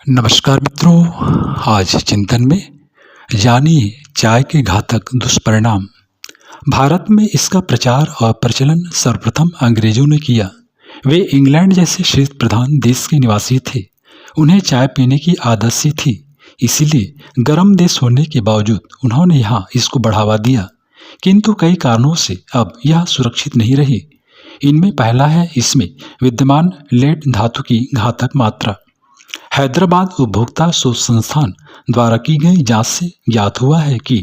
नमस्कार मित्रों, आज चिंतन में जानिए चाय के घातक दुष्परिणाम। भारत में इसका प्रचार और प्रचलन सर्वप्रथम अंग्रेजों ने किया। वे इंग्लैंड जैसे शीत प्रधान देश के निवासी थे। उन्हें चाय पीने की आदत सी थी, इसीलिए गर्म देश होने के बावजूद उन्होंने यहाँ इसको बढ़ावा दिया। किंतु कई कारणों से अब यह सुरक्षित नहीं रही। इनमें पहला है इसमें विद्यमान लेड धातु की घातक मात्रा। हैदराबाद उपभोक्ता शोध संस्थान द्वारा की गई जांच से ज्ञात हुआ है कि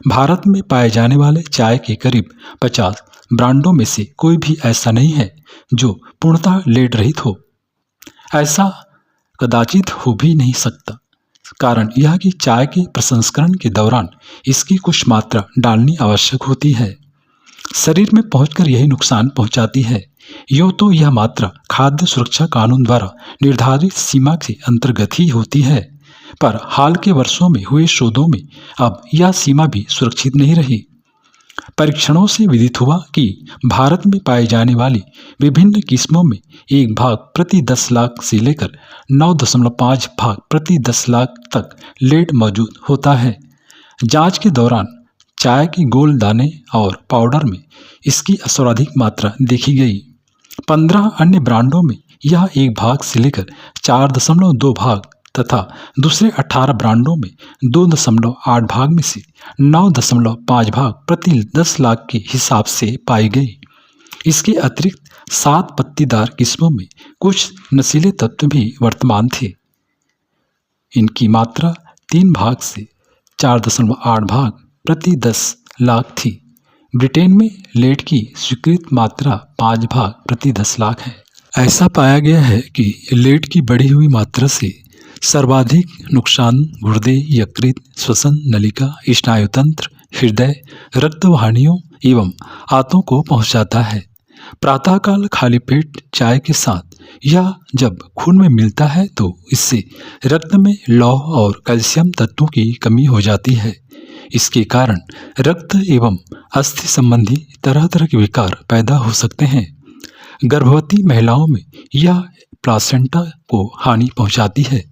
भारत में पाए जाने वाले चाय के करीब 50 ब्रांडों में से कोई भी ऐसा नहीं है जो पूर्णतः लेड रहित हो। ऐसा कदाचित हो भी नहीं सकता। कारण यह कि चाय के प्रसंस्करण के दौरान इसकी कुछ मात्रा डालनी आवश्यक होती है। शरीर में पहुंचकर यही नुकसान पहुंचाती है। यूँ तो यह मात्रा खाद्य सुरक्षा कानून द्वारा निर्धारित सीमा के अंतर्गत ही होती है, पर हाल के वर्षों में हुए शोधों में अब यह सीमा भी सुरक्षित नहीं रही। परीक्षणों से विदित हुआ कि भारत में पाई जाने वाली विभिन्न किस्मों में 1 भाग प्रति 10 लाख से लेकर 9.5 भाग प्रति 10 लाख तक लेड मौजूद होता है। जांच के दौरान चाय के गोल दाने और पाउडर में इसकी सर्वाधिक मात्रा देखी गई। 15 अन्य ब्रांडों में यह 1 भाग से लेकर 4.2 भाग तथा दूसरे 18 ब्रांडों में 2.8 भाग में से 9.5 भाग प्रति 10 लाख के हिसाब से पाई गई। इसके अतिरिक्त 7 पत्तीदार किस्मों में कुछ नशीले तत्व भी वर्तमान थे। इनकी मात्रा 3 भाग से 4.8 भाग प्रति 10 लाख थी। ब्रिटेन में लेड की स्वीकृत मात्रा 5 भाग प्रति 10 लाख है। ऐसा पाया गया है कि लेड की बढ़ी हुई मात्रा से सर्वाधिक नुकसान गुर्दे, यकृत, श्वसन नलिका, स्नायुतंत्र, हृदय, रक्तवाहिनियों एवं आंतों को पहुंचाता है। प्रातःकाल खाली पेट चाय के साथ यह जब खून में मिलता है तो इससे रक्त में लौह और कैल्शियम तत्वों की कमी हो जाती है। इसके कारण रक्त एवं अस्थि संबंधी तरह तरह के विकार पैदा हो सकते हैं। गर्भवती महिलाओं में यह प्लासेंटा को हानि पहुंचाती है।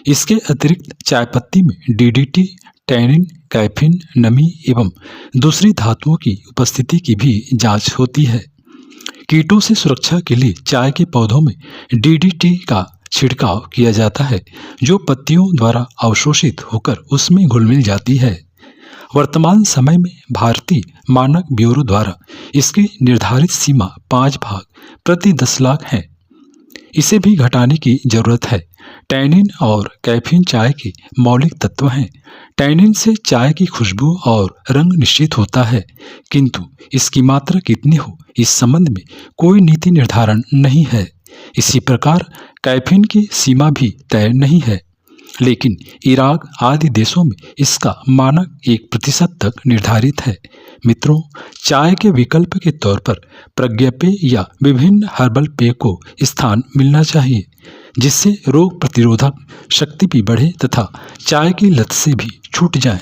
इसके अतिरिक्त चाय पत्ती में डीडीटी, टैनिन, कैफीन, नमी एवं दूसरी धातुओं की उपस्थिति की भी जांच होती है। कीटों से सुरक्षा के लिए चाय के पौधों में डीडीटी का छिड़काव किया जाता है, जो पत्तियों द्वारा अवशोषित होकर उसमें घुल मिल जाती है। वर्तमान समय में भारतीय मानक ब्यूरो द्वारा इसकी निर्धारित सीमा 5 भाग प्रति 10 लाख है। इसे भी घटाने की जरूरत है। टैनिन और कैफीन चाय के मौलिक तत्व हैं। टैनिन से चाय की खुशबू और रंग निश्चित होता है, किंतु इसकी मात्रा कितनी हो इस संबंध में कोई नीति निर्धारण नहीं है। इसी प्रकार कैफीन की सीमा भी तय नहीं है, लेकिन इराक आदि देशों में इसका मानक 1% तक निर्धारित है। मित्रों, चाय के विकल्प के तौर पर प्रज्ञापेय या विभिन्न हर्बल पेय को स्थान मिलना चाहिए, जिससे रोग प्रतिरोधक शक्ति भी बढ़े तथा चाय की लत से भी छूट जाए।